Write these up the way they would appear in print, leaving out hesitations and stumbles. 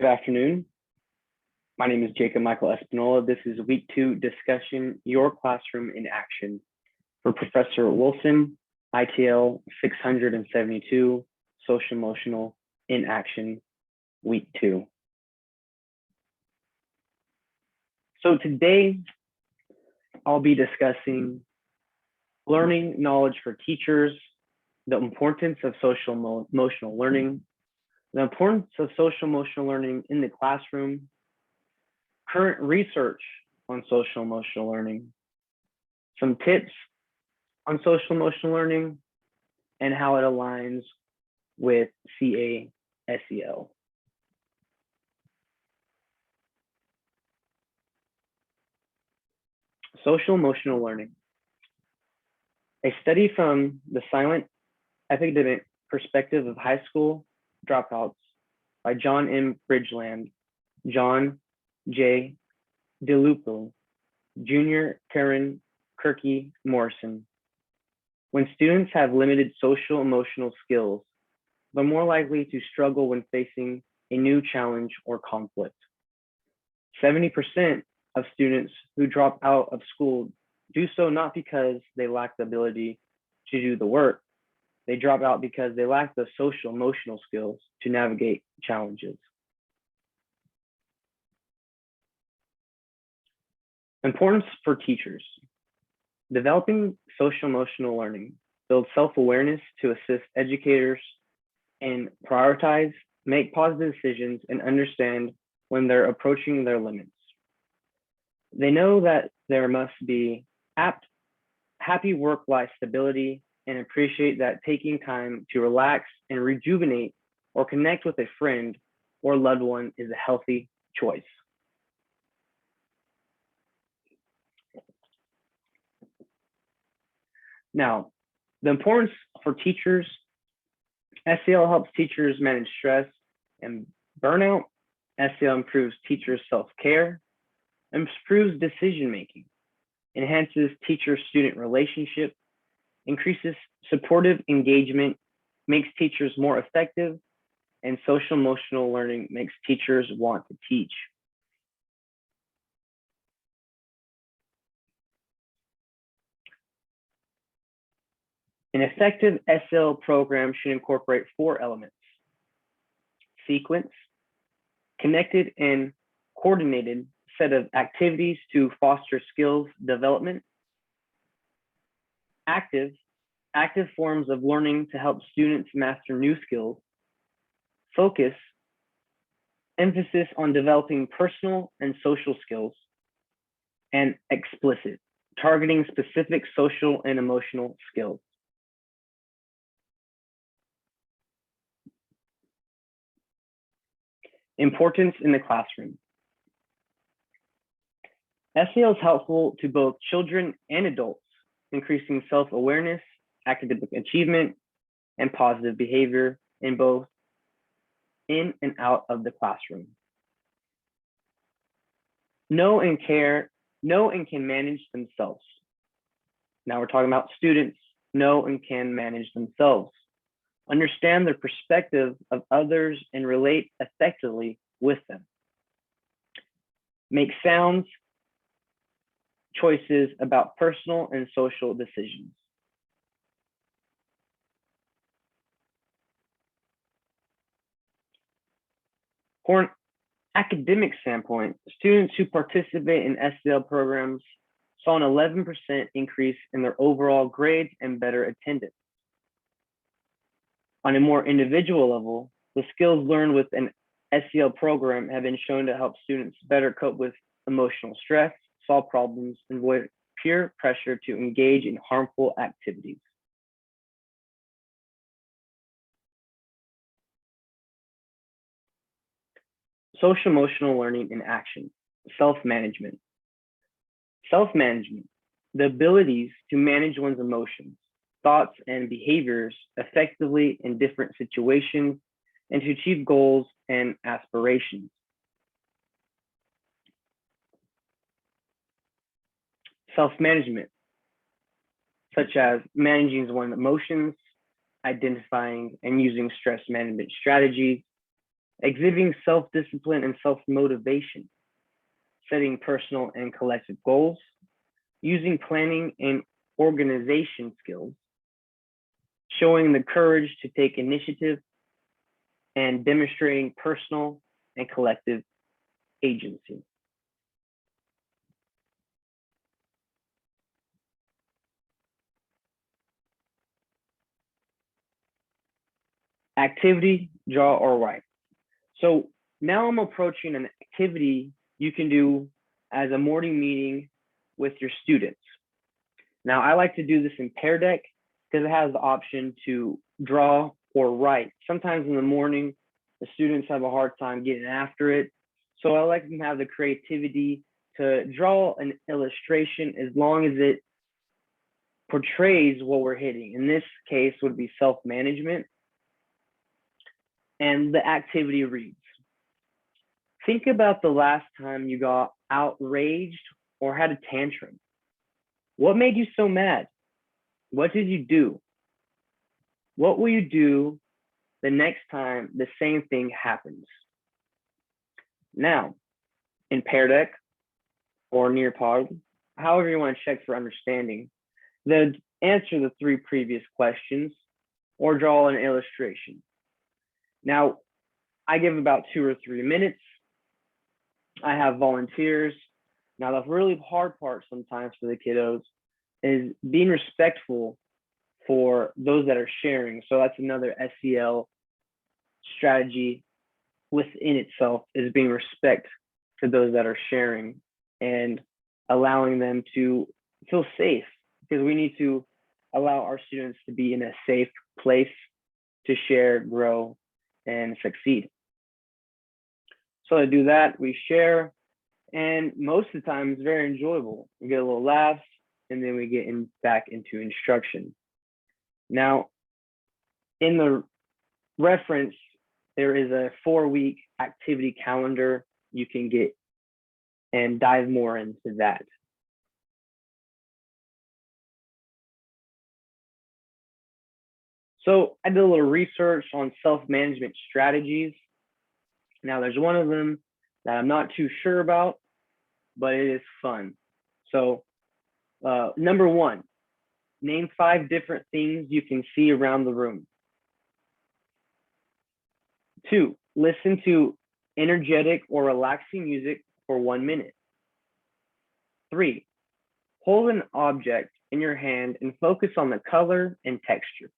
Good afternoon. My name is Jacob Michael Espinola. This is week 2 discussion, Your Classroom in Action for Professor Wilson, ITL 672, Social Emotional in Action, week 2. So today I'll be discussing learning knowledge for teachers, the importance of social emotional learning, the importance of social emotional learning in the classroom, current research on social emotional learning, some tips on social emotional learning, and how it aligns with CASEL. Social emotional learning. A study from the silent academic perspective of high school dropouts by John M. Bridgeland, John J. DeLupo, Jr., Karen Kirky Morrison. When students have limited social emotional skills, they're more likely to struggle when facing a new challenge or conflict. 70% of students who drop out of school do so not because they lack the ability to do the work. They drop out because they lack the social emotional skills to navigate challenges. Importance for teachers. Developing social emotional learning builds self-awareness to assist educators and prioritize, make positive decisions, and understand when they're approaching their limits. They know that there must be happy work-life stability and appreciate that taking time to relax and rejuvenate or connect with a friend or loved one is a healthy choice. Now, the importance for teachers. SEL helps teachers manage stress and burnout. SEL improves teachers' self-care, improves decision-making, enhances teacher-student relationship, increases supportive engagement, makes teachers more effective, and social emotional learning makes teachers want to teach. An effective SEL program should incorporate 4 elements: sequence, connected and coordinated set of activities to foster skills development, active forms of learning to help students master new skills, focus, emphasis on developing personal and social skills, and explicit, targeting specific social and emotional skills. Importance in the classroom. SEL is helpful to both children and adults, increasing self-awareness, academic achievement, and positive behavior in both in and out of the classroom. Know and can manage themselves. Now we're talking about students, know and can manage themselves. Understand the perspective of others and relate effectively with them. Make sound choices about personal and social decisions. For an academic standpoint, students who participate in SEL programs saw an 11% increase in their overall grades and better attendance. On a more individual level, the skills learned with an SEL program have been shown to help students better cope with emotional stress, solve problems, and avoid peer pressure to engage in harmful activities. Social emotional learning in action, self-management. Self-management, the abilities to manage one's emotions, thoughts, and behaviors effectively in different situations and to achieve goals and aspirations. Self-management, such as managing one's emotions, identifying and using stress management strategies, exhibiting self-discipline and self-motivation, setting personal and collective goals, using planning and organization skills, showing the courage to take initiative, and demonstrating personal and collective agency. Activity, draw, or write. So now I'm approaching an activity you can do as a morning meeting with your students. Now I like to do this in Pear Deck because it has the option to draw or write. Sometimes in the morning, the students have a hard time getting after it. So I like them to have the creativity to draw an illustration as long as it portrays what we're hitting. In this case would be self-management. And the activity reads, think about the last time you got outraged or had a tantrum. What made you so mad? What did you do? What will you do the next time the same thing happens? Now, in Pear Deck or Nearpod, however you want to check for understanding, then answer the 3 previous questions or draw an illustration. Now, I give about 2 or 3 minutes. I have volunteers. Now, the really hard part sometimes for the kiddos is being respectful for those that are sharing. So that's another SEL strategy within itself, is being respect to those that are sharing and allowing them to feel safe, because we need to allow our students to be in a safe place to share, grow, and succeed. So to do that, we share, and most of the time it's very enjoyable. We get a little laughs, and then we get back into instruction. Now, in the reference, there is a 4-week activity calendar you can get and dive more into that. So I did a little research on self-management strategies. Now there's one of them that I'm not too sure about, but it is fun. So number 1, name 5 different things you can see around the room. 2, listen to energetic or relaxing music for 1 minute. 3, hold an object in your hand and focus on the color and texture.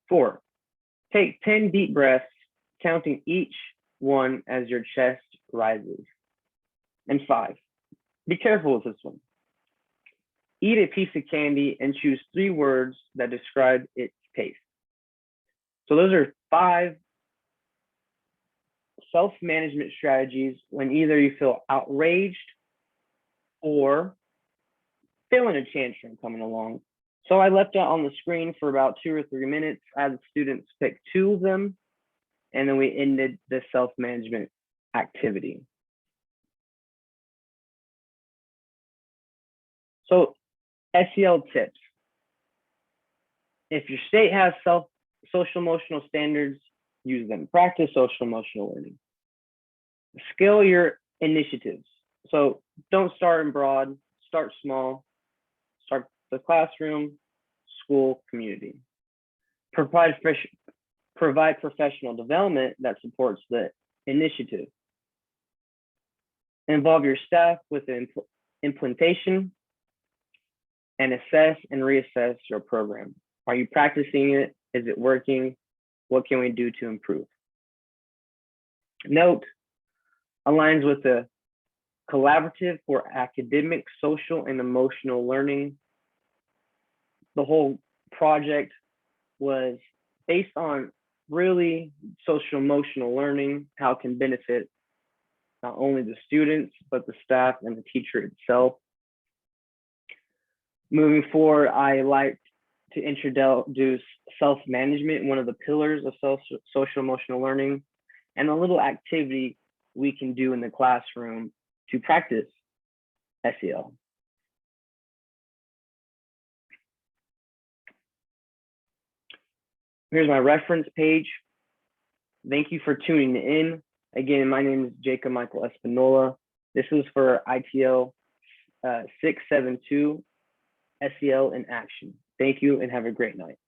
4, take 10 deep breaths, counting each one as your chest rises. And 5, be careful with this one. Eat a piece of candy and choose 3 words that describe its taste. So those are 5 self-management strategies when either you feel outraged or feeling a tantrum coming along. So I left that on the screen for about 2 or 3 minutes. I had the students pick 2 of them, and then we ended the self-management activity. So SEL tips. If your state has social emotional standards, use them. Practice social emotional learning. Scale your initiatives. So don't start in broad, start small. Start the classroom, school, community. Provide professional development that supports the initiative. Involve your staff with the implementation, and assess and reassess your program. Are you practicing it? Is it working? What can we do to improve? Note, aligns with the collaborative for academic, social, and emotional learning. The whole project was based on really social emotional learning, how it can benefit not only the students, but the staff and the teacher itself. Moving forward, I like to introduce self-management, one of the pillars of social emotional learning, and a little activity we can do in the classroom to practice SEL. Here's my reference page. Thank you for tuning in. Again, my name is Jacob Michael Espinola. This was for ITL 672 SEL in Action. Thank you and have a great night.